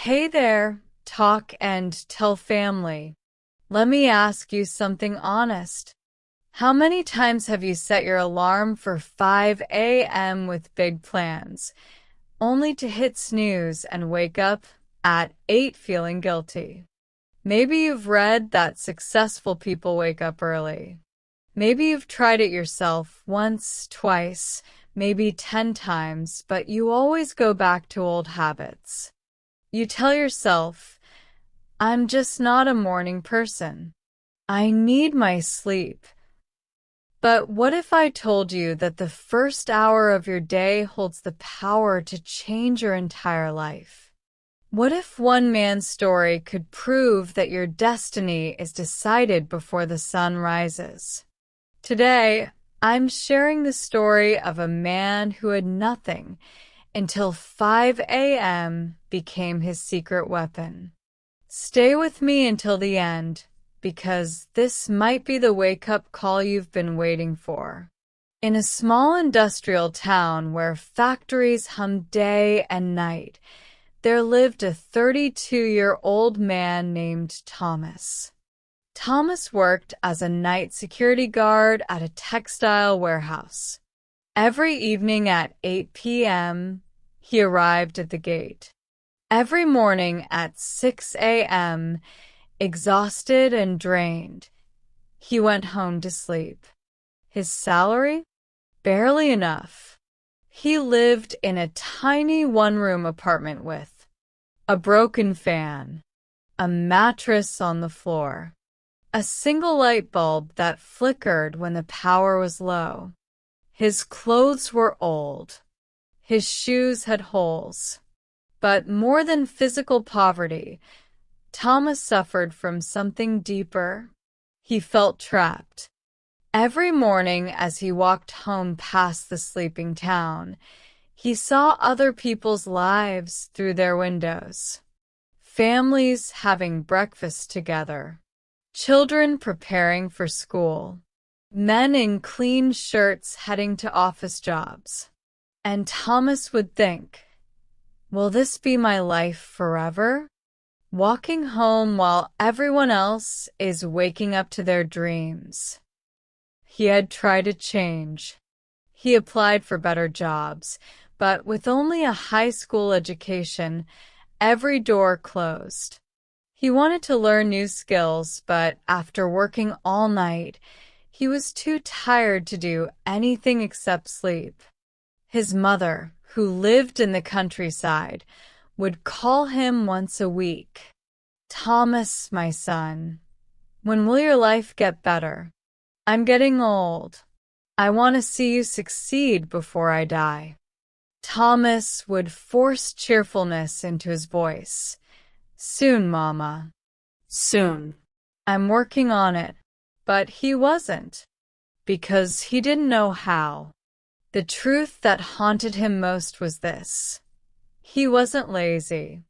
Hey there, talk and tell family. Let me ask you something honest. How many times have you set your alarm for 5 a.m. with big plans, only to hit snooze and wake up at 8 feeling guilty? Maybe you've read that successful people wake up early. Maybe you've tried it yourself once, twice, maybe 10 times, but you always go back to old habits. You tell yourself, I'm just not a morning person. I need my sleep. But what if I told you that the first hour of your day holds the power to change your entire life? What if one man's story could prove that your destiny is decided before the sun rises? Today, I'm sharing the story of a man who had nothing until 5 a.m. became his secret weapon. Stay with me until the end, because this might be the wake-up call you've been waiting for. In a small industrial town where factories hummed day and night, there lived a 32-year-old man named Thomas. Thomas worked as a night security guard at a textile warehouse. Every evening at 8 p.m., he arrived at the gate. Every morning at 6 a.m., exhausted and drained, he went home to sleep. His salary? Barely enough. He lived in a tiny one-room apartment with a broken fan, a mattress on the floor, a single light bulb that flickered when the power was low. His clothes were old. His shoes had holes. But more than physical poverty, Thomas suffered from something deeper. He felt trapped. Every morning as he walked home past the sleeping town, he saw other people's lives through their windows. Families having breakfast together. Children preparing for school. Men in clean shirts heading to office jobs. And Thomas would think, will this be my life forever? Walking home while everyone else is waking up to their dreams. He had tried to change. He applied for better jobs, but with only a high school education, every door closed. He wanted to learn new skills, but after working all night, he was too tired to do anything except sleep. His mother, who lived in the countryside, would call him once a week. Thomas, my son, when will your life get better? I'm getting old. I want to see you succeed before I die. Thomas would force cheerfulness into his voice. Soon, Mama. Soon. I'm working on it. But he wasn't, because he didn't know how. The truth that haunted him most was this. He wasn't lazy.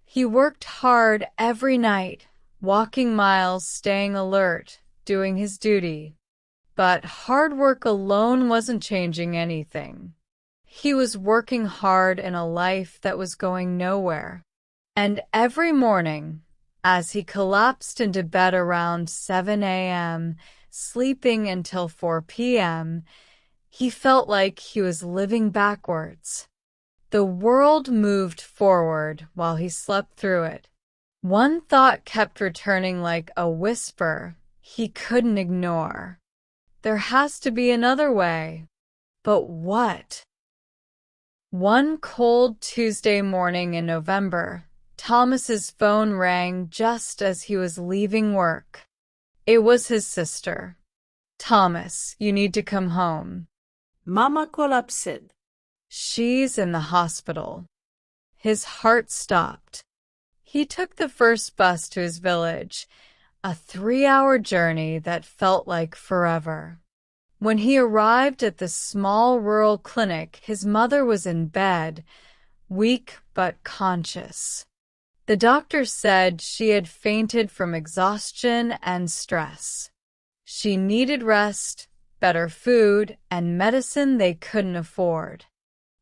He worked hard every night, walking miles, staying alert, doing his duty. But hard work alone wasn't changing anything. He was working hard in a life that was going nowhere. And every morning, as he collapsed into bed around 7 a.m., sleeping until 4 p.m., he felt like he was living backwards. The world moved forward while he slept through it. One thought kept returning like a whisper he couldn't ignore. There has to be another way. But what? One cold Tuesday morning in November, Thomas's phone rang just as he was leaving work. It was his sister. Thomas, you need to come home. Mama collapsed. She's in the hospital. His heart stopped. He took the first bus to his village, a 3-hour journey that felt like forever. When he arrived at the small rural clinic, his mother was in bed, weak but conscious. The doctor said she had fainted from exhaustion and stress. She needed rest, better food, and medicine they couldn't afford.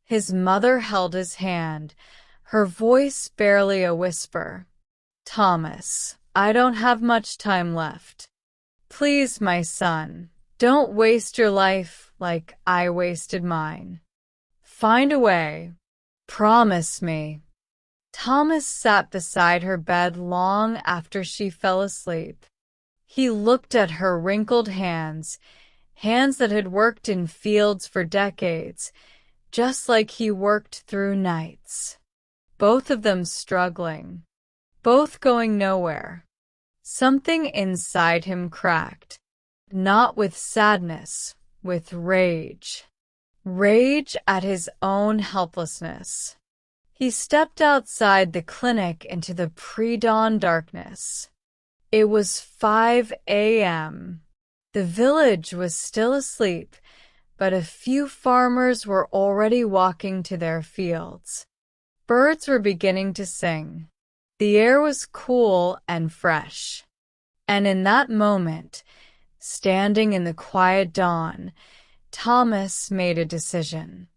His mother held his hand, her voice barely a whisper. Thomas, I don't have much time left. Please, my son, don't waste your life like I wasted mine. Find a way. Promise me. Thomas sat beside her bed long after she fell asleep. He looked at her wrinkled hands, hands that had worked in fields for decades, just like he worked through nights. Both of them struggling, both going nowhere. Something inside him cracked, not with sadness, with rage. Rage at his own helplessness. He stepped outside the clinic into the pre-dawn darkness. It was 5 a.m. The village was still asleep, but a few farmers were already walking to their fields. Birds were beginning to sing. The air was cool and fresh. And in that moment, standing in the quiet dawn, Thomas made a decision.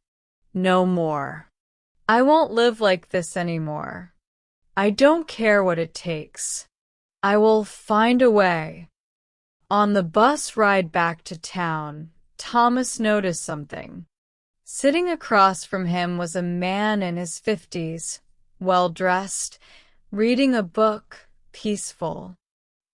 No more. I won't live like this anymore. I don't care what it takes. I will find a way. On the bus ride back to town, Thomas noticed something. Sitting across from him was a man in his 50s, well-dressed, reading a book, peaceful.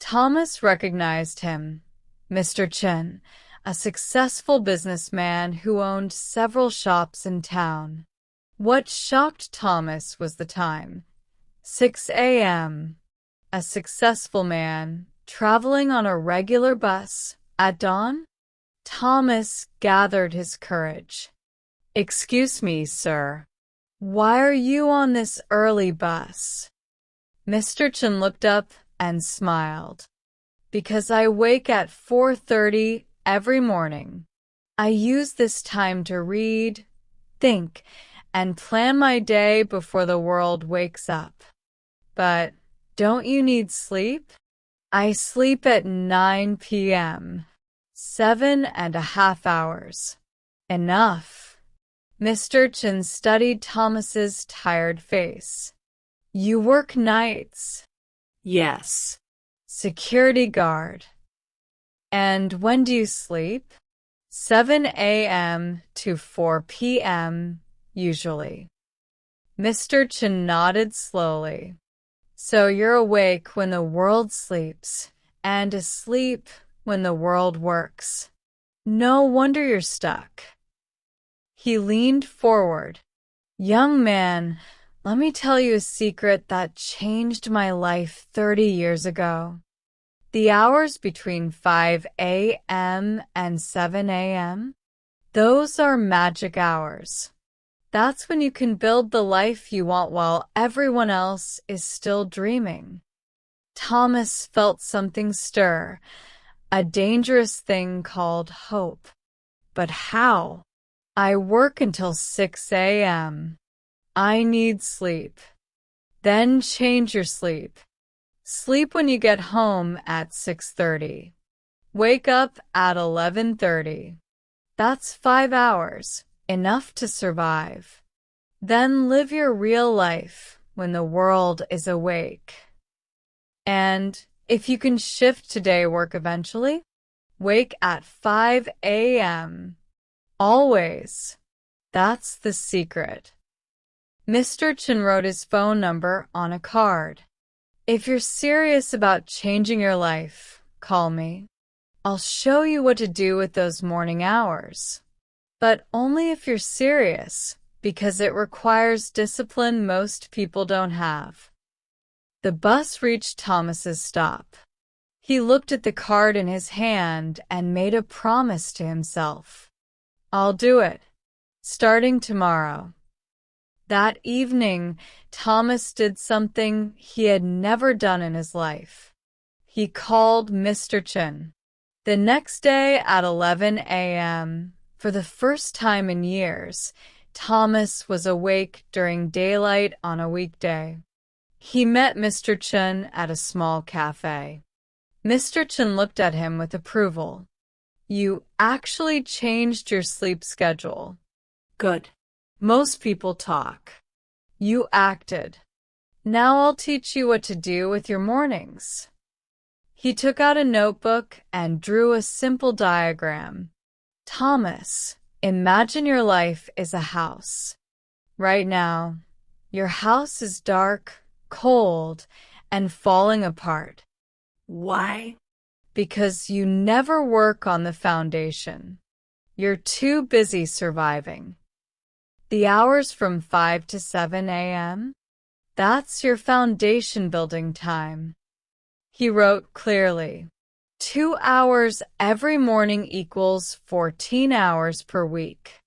Thomas recognized him, Mr. Chen, a successful businessman who owned several shops in town. What shocked Thomas was the time. 6 a.m. A successful man, traveling on a regular bus, at dawn? Thomas gathered his courage. Excuse me, sir. Why are you on this early bus? Mr. Chen looked up and smiled. Because I wake at 4:30 every morning. I use this time to read, think, and plan my day before the world wakes up. But don't you need sleep? I sleep at 9 p.m. 7.5 hours. Enough. Mr. Chen studied Thomas's tired face. You work nights. Yes. Security guard. And when do you sleep? 7 a.m. to 4 p.m. usually. Mr. Chen nodded slowly. So you're awake when the world sleeps, and asleep when the world works. No wonder you're stuck. He leaned forward. Young man, let me tell you a secret that changed my life 30 years ago. The hours between 5 a.m. and 7 a.m., those are magic hours. That's when you can build the life you want while everyone else is still dreaming. Thomas felt something stir, a dangerous thing called hope. But how? I work until 6 a.m. I need sleep. Then change your sleep. Sleep when you get home at 6:30. Wake up at 11:30. That's 5 hours, enough to survive. Then live your real life when the world is awake. And if you can shift to day work eventually, wake at 5 a.m. Always. That's the secret. Mr. Chen wrote his phone number on a card. If you're serious about changing your life, call me. I'll show you what to do with those morning hours. But only if you're serious, because it requires discipline most people don't have. The bus reached Thomas's stop. He looked at the card in his hand and made a promise to himself. I'll do it, starting tomorrow. That evening, Thomas did something he had never done in his life. He called Mr. Chen. The next day at 11 a.m., for the first time in years, Thomas was awake during daylight on a weekday. He met Mr. Chen at a small cafe. Mr. Chen looked at him with approval. You actually changed your sleep schedule. Good. Most people talk. You acted. Now I'll teach you what to do with your mornings. He took out a notebook and drew a simple diagram. Thomas, imagine your life is a house. Right now, your house is dark, cold, and falling apart. Why? Because you never work on the foundation. You're too busy surviving. The hours from 5 to 7 a.m.? That's your foundation building time. He wrote clearly, 2 hours every morning equals 14 hours per week.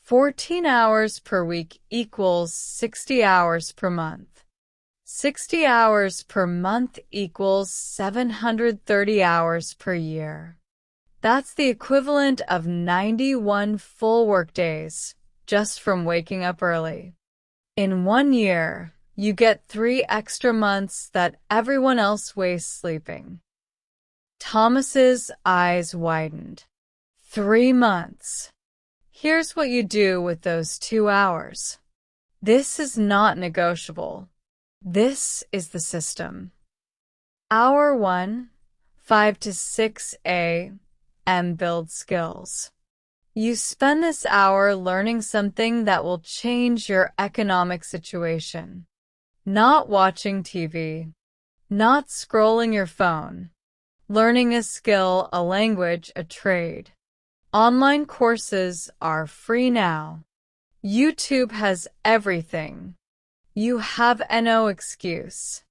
14 hours per week equals 60 hours per month. 60 hours per month equals 730 hours per year. That's the equivalent of 91 full workdays, just from waking up early. In 1 year, you get 3 extra months that everyone else wastes sleeping. Thomas's eyes widened. 3 months. Here's what you do with those 2 hours. This is not negotiable. This is the system. Hour 1, 5 to 6 a.m. build skills. You spend this hour learning something that will change your economic situation. Not watching TV. Not scrolling your phone. Learning a skill, a language, a trade. Online courses are free now. YouTube has everything. You have no excuse.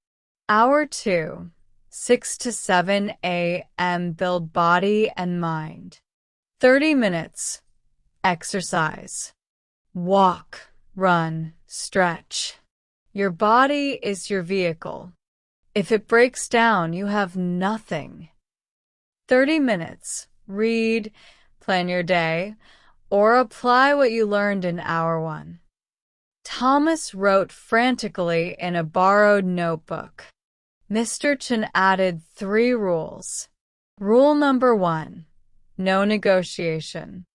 Hour 2, 6 to 7 a.m. build body and mind. 30 minutes. Exercise. Walk, run, stretch. Your body is your vehicle. If it breaks down, you have nothing. 30 minutes. Read, plan your day, or apply what you learned in hour 1. Thomas wrote frantically in a borrowed notebook. Mr. Chen added 3 rules. Rule number 1. No negotiation.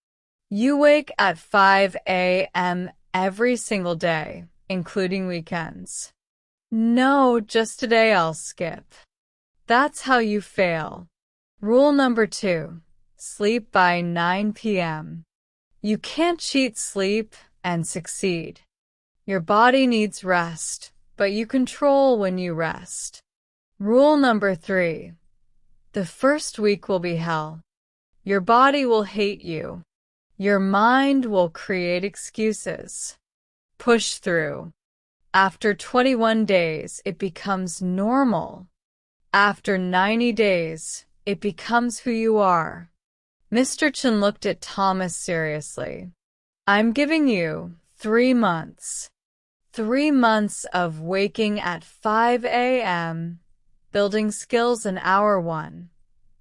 You wake at 5 a.m. every single day, including weekends. No, just today I'll skip. That's how you fail. Rule number 2. Sleep by 9 p.m. You can't cheat sleep and succeed. Your body needs rest, but you control when you rest. Rule number 3. The first week will be hell. Your body will hate you. Your mind will create excuses. Push through. After 21 days, it becomes normal. After 90 days, it becomes who you are. Mr. Chen looked at Thomas seriously. I'm giving you 3 months. 3 months of waking at 5 a.m., building skills in hour 1,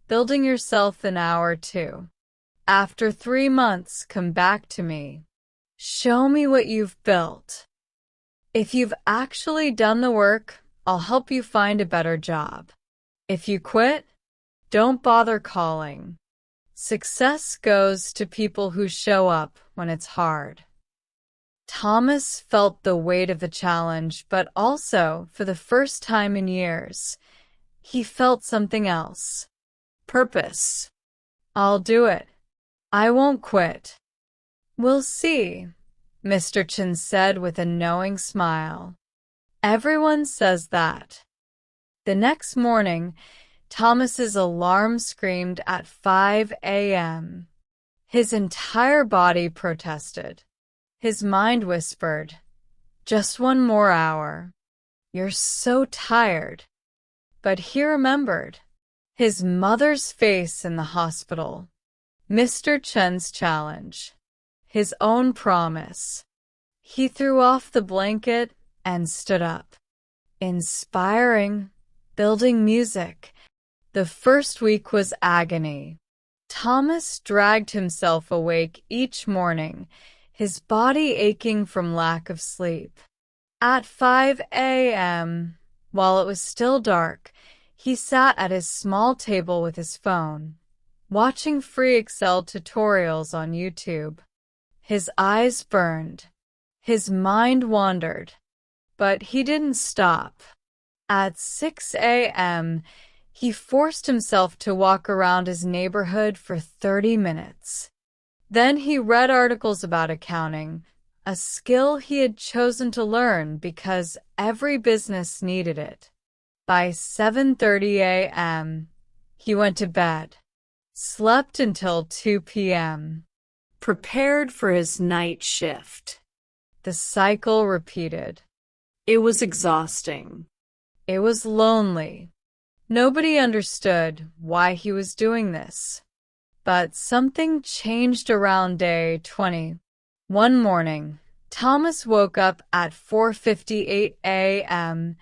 building yourself in hour 2. After 3 months, come back to me. Show me what you've built. If you've actually done the work, I'll help you find a better job. If you quit, don't bother calling. Success goes to people who show up when it's hard. Thomas felt the weight of the challenge, but also, for the first time in years, he felt something else. Purpose. I'll do it. I won't quit. We'll see, Mr. Chen said with a knowing smile. Everyone says that. The next morning, Thomas's alarm screamed at 5 a.m. His entire body protested. His mind whispered, just 1 more hour. You're so tired. But he remembered his mother's face in the hospital, Mr. Chen's challenge, his own promise. He threw off the blanket and stood up. Inspiring, building music. The first week was agony. Thomas dragged himself awake each morning, his body aching from lack of sleep. At 5 a.m., while it was still dark, he sat at his small table with his phone, watching free Excel tutorials on YouTube. His eyes burned. His mind wandered. But he didn't stop. At 6 a.m., he forced himself to walk around his neighborhood for 30 minutes. Then he read articles about accounting, a skill he had chosen to learn because every business needed it. By 7:30 a.m., he went to bed, slept until 2 p.m., Prepared for his night shift. The cycle repeated. It was exhausting. It was lonely. Nobody understood why he was doing this. But something changed around day 20. One morning, Thomas woke up at 4:58 a.m.,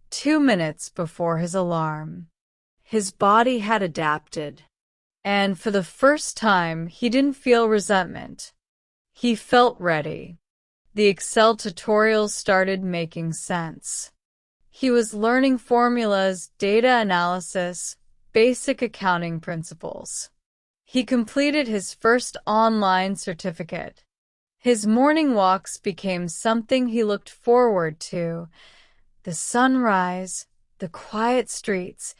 2 minutes before his alarm. His body had adapted. And for the first time, he didn't feel resentment. He felt ready. The Excel tutorials started making sense. He was learning formulas, data analysis, basic accounting principles. He completed his first online certificate. His morning walks became something he looked forward to. The sunrise, the quiet streets,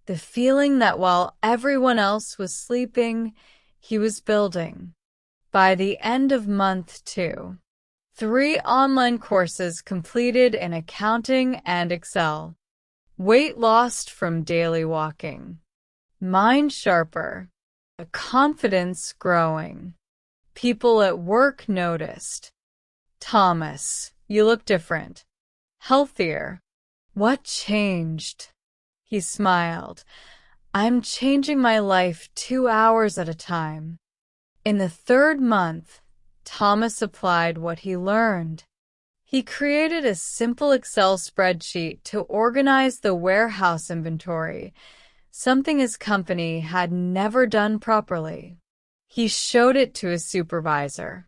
the feeling that while everyone else was sleeping, he was building. By the end of month 2, 3 online courses completed in accounting and Excel. Weight lost from daily walking. Mind sharper. The confidence growing. People at work noticed. Thomas, you look different. Healthier. What changed? He smiled. I'm changing my life 2 hours at a time. In the 3rd month, Thomas applied what he learned. He created a simple Excel spreadsheet to organize the warehouse inventory, something his company had never done properly. He showed it to his supervisor.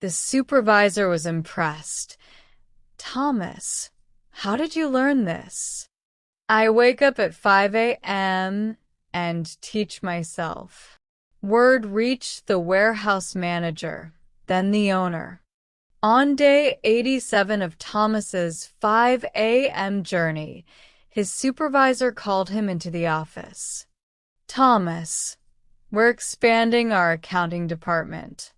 The supervisor was impressed. Thomas, how did you learn this? I wake up at 5 a.m. and teach myself. Word reached the warehouse manager, then the owner. On day 87 of Thomas's 5 a.m. journey, his supervisor called him into the office. Thomas, we're expanding our accounting department.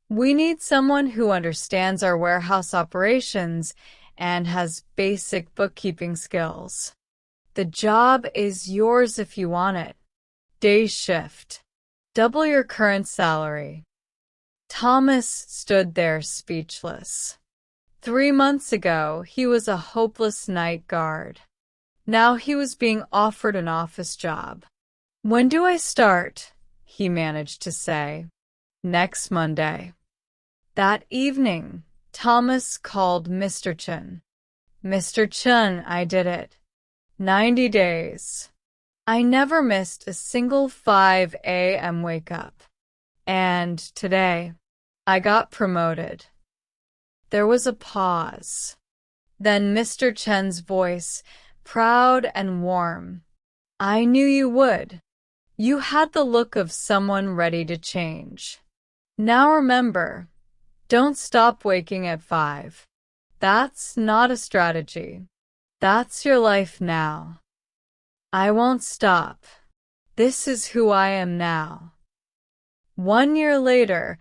We need someone who understands our warehouse operations and has basic bookkeeping skills. The job is yours if you want it. Day shift. Double your current salary. Thomas stood there speechless. 3 months ago, he was a hopeless night guard. Now he was being offered an office job. When do I start? He managed to say. Next Monday. That evening, Thomas called Mr. Chen. Mr. Chen, I did it. 90 days. I never missed a single 5 a.m. wake up. And today, I got promoted. There was a pause. Then Mr. Chen's voice, proud and warm. I knew you would. You had the look of someone ready to change. Now remember, don't stop waking at 5. That's not a strategy. That's your life now. I won't stop. This is who I am now. 1 year later,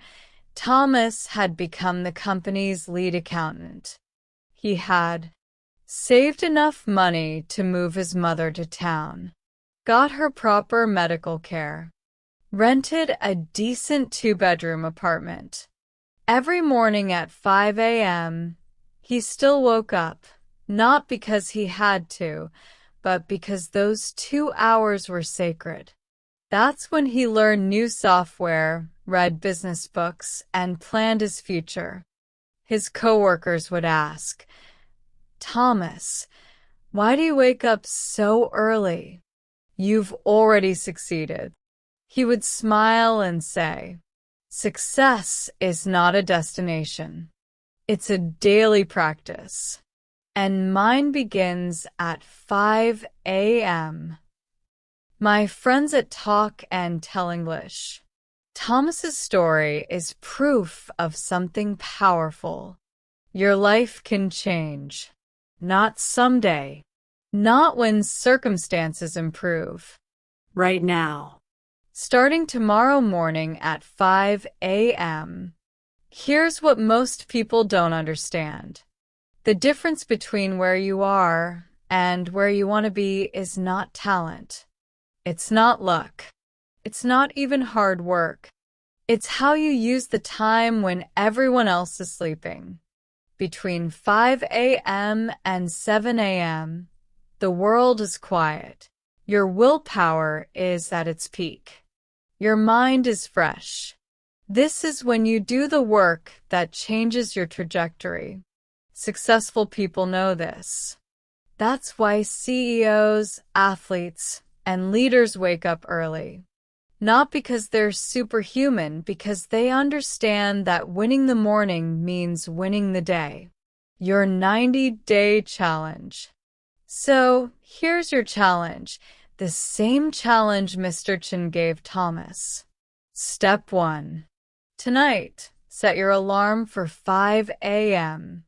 Thomas had become the company's lead accountant. He had saved enough money to move his mother to town, got her proper medical care, rented a decent 2-bedroom apartment. Every morning at 5 a.m., he still woke up, not because he had to, but because those 2 hours were sacred. That's when he learned new software, read business books, and planned his future. His coworkers would ask, Thomas, why do you wake up so early? You've already succeeded. He would smile and say, success is not a destination. It's a daily practice. And mine begins at 5 a.m. My friends at Talk and Tell English. Thomas's story is proof of something powerful. Your life can change. Not someday. Not when circumstances improve. Right now. Starting tomorrow morning at 5 a.m. Here's what most people don't understand. The difference between where you are and where you want to be is not talent. It's not luck. It's not even hard work. It's how you use the time when everyone else is sleeping. Between 5 a.m. and 7 a.m., the world is quiet. Your willpower is at its peak. Your mind is fresh. This is when you do the work that changes your trajectory. Successful people know this. That's why CEOs, athletes, and leaders wake up early. Not because they're superhuman, because they understand that winning the morning means winning the day. Your 90-day challenge. So, here's your challenge. The same challenge Mr. Chin gave Thomas. Step 1. Tonight, set your alarm for 5 a.m.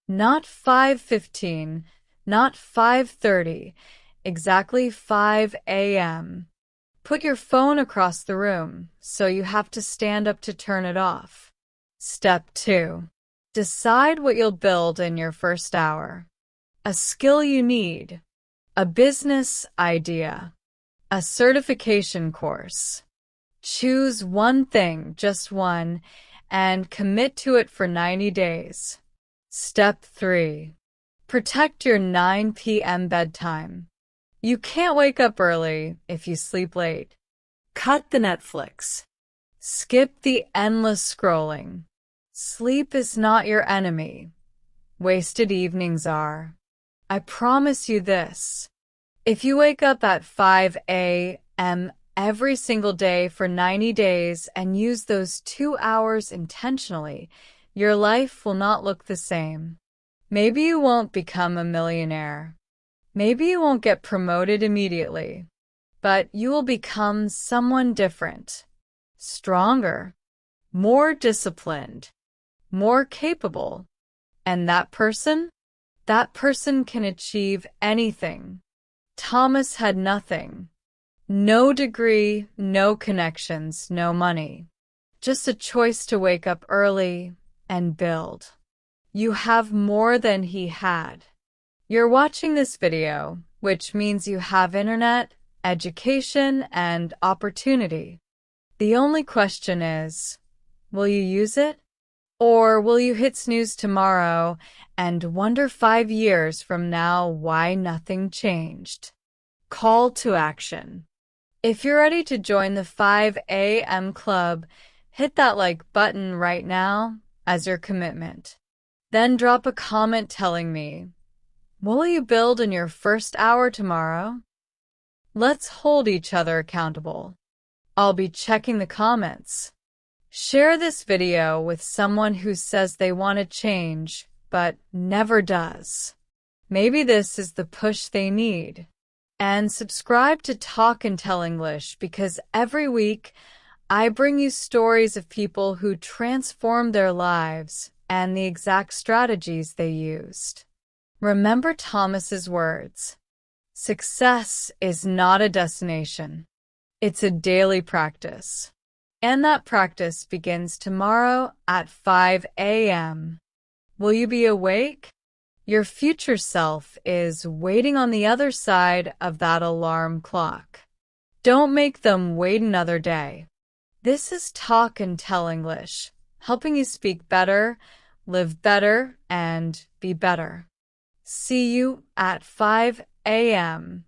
Not 5:15, not 5:30, exactly 5 a.m. Put your phone across the room, so you have to stand up to turn it off. Step 2. Decide what you'll build in your first hour. A skill you need, a business idea, a certification course. Choose one thing, just one, and commit to it for 90 days. Step 3. Protect your 9 p.m. bedtime. You can't wake up early if you sleep late. Cut the Netflix. Skip the endless scrolling. Sleep is not your enemy. Wasted evenings are. I promise you this. If you wake up at 5 a.m. every single day for 90 days and use those 2 hours intentionally, your life will not look the same. Maybe you won't become a millionaire. Maybe you won't get promoted immediately, but you will become someone different, stronger, more disciplined, more capable. And that person can achieve anything. Thomas had nothing. No degree, no connections, no money. Just a choice to wake up early and build. You have more than he had. You're watching this video, which means you have internet, education, and opportunity. The only question is, will you use it? Or will you hit snooze tomorrow and wonder 5 years from now why nothing changed? Call to action. If you're ready to join the 5 a.m. club, hit that like button right now as your commitment. Then drop a comment telling me, what will you build in your first hour tomorrow? Let's hold each other accountable. I'll be checking the comments. Share this video with someone who says they want to change, but never does. Maybe this is the push they need. And subscribe to Talk and Tell English, because every week I bring you stories of people who transformed their lives and the exact strategies they used. Remember Thomas's words. Success is not a destination. It's a daily practice. And that practice begins tomorrow at 5 a.m. Will you be awake? Your future self is waiting on the other side of that alarm clock. Don't make them wait another day. This is Talk and Tell English, helping you speak better, live better, and be better. See you at 5 a.m.